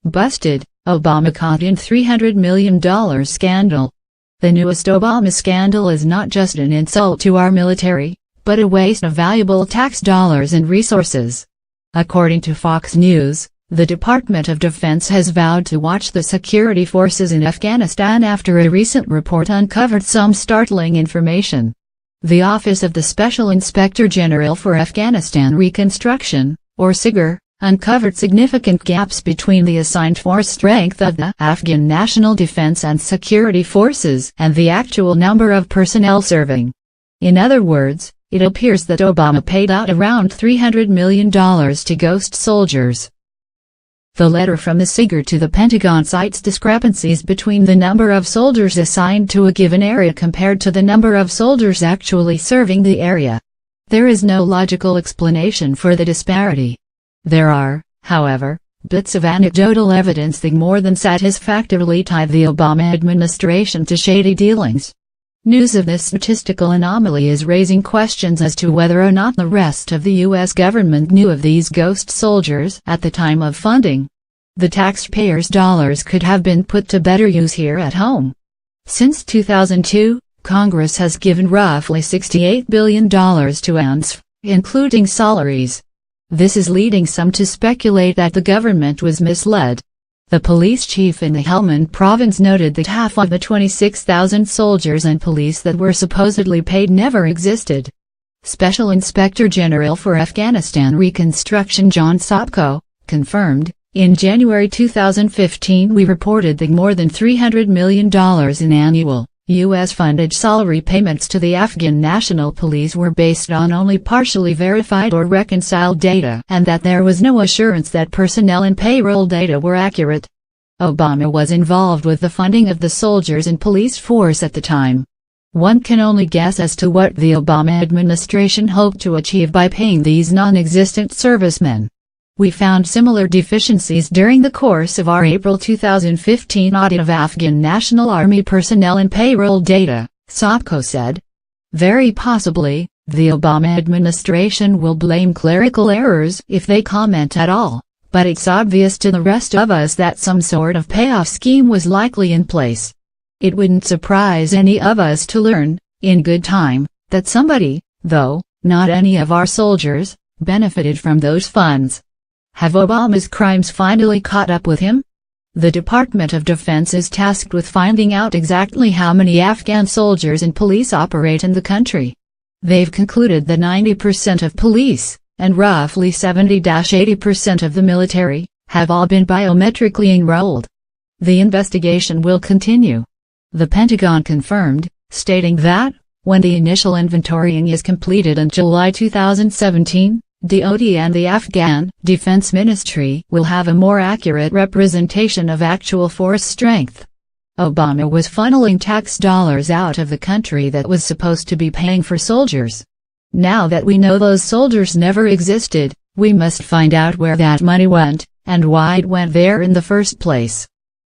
Busted, Obama caught in $300 million scandal. The newest Obama scandal is not just an insult to our military, but a waste of valuable tax dollars and resources. According to Fox News, the Department of Defense has vowed to watch the security forces in Afghanistan after a recent report uncovered some startling information. The Office of the Special Inspector General for Afghanistan Reconstruction, or SIGIR, uncovered significant gaps between the assigned force strength of the Afghan National Defense and Security Forces and the actual number of personnel serving. In other words, it appears that Obama paid out around $300 million to ghost soldiers. The letter from the SIGIR to the Pentagon cites discrepancies between the number of soldiers assigned to a given area compared to the number of soldiers actually serving the area. There is no logical explanation for the disparity. There are, however, bits of anecdotal evidence that more than satisfactorily tie the Obama administration to shady dealings. News of this statistical anomaly is raising questions as to whether or not the rest of the U.S. government knew of these ghost soldiers at the time of funding. The taxpayers' dollars could have been put to better use here at home. Since 2002, Congress has given roughly $68 billion to ANSF, including salaries. This is leading some to speculate that the government was misled. The police chief in the Helmand province noted that half of the 26,000 soldiers and police that were supposedly paid never existed. Special Inspector General for Afghanistan Reconstruction John Sopko confirmed, in January 2015 we reported that more than $300 million in annual U.S.-funded salary payments to the Afghan National Police were based on only partially verified or reconciled data, and that there was no assurance that personnel and payroll data were accurate. Obama was involved with the funding of the soldiers and police force at the time. One can only guess as to what the Obama administration hoped to achieve by paying these non-existent servicemen. We found similar deficiencies during the course of our April 2015 audit of Afghan National Army personnel and payroll data, Sopko said. Very possibly, the Obama administration will blame clerical errors if they comment at all, but it's obvious to the rest of us that some sort of payoff scheme was likely in place. It wouldn't surprise any of us to learn, in good time, that somebody, though not any of our soldiers, benefited from those funds. Have Obama's crimes finally caught up with him? The Department of Defense is tasked with finding out exactly how many Afghan soldiers and police operate in the country. They've concluded that 90% of police, and roughly 70–80% of the military, have all been biometrically enrolled. The investigation will continue. The Pentagon confirmed, stating that, when the initial inventorying is completed in July 2017, DoD and the Afghan Defense Ministry will have a more accurate representation of actual force strength. Obama was funneling tax dollars out of the country that was supposed to be paying for soldiers. Now that we know those soldiers never existed, we must find out where that money went, and why it went there in the first place.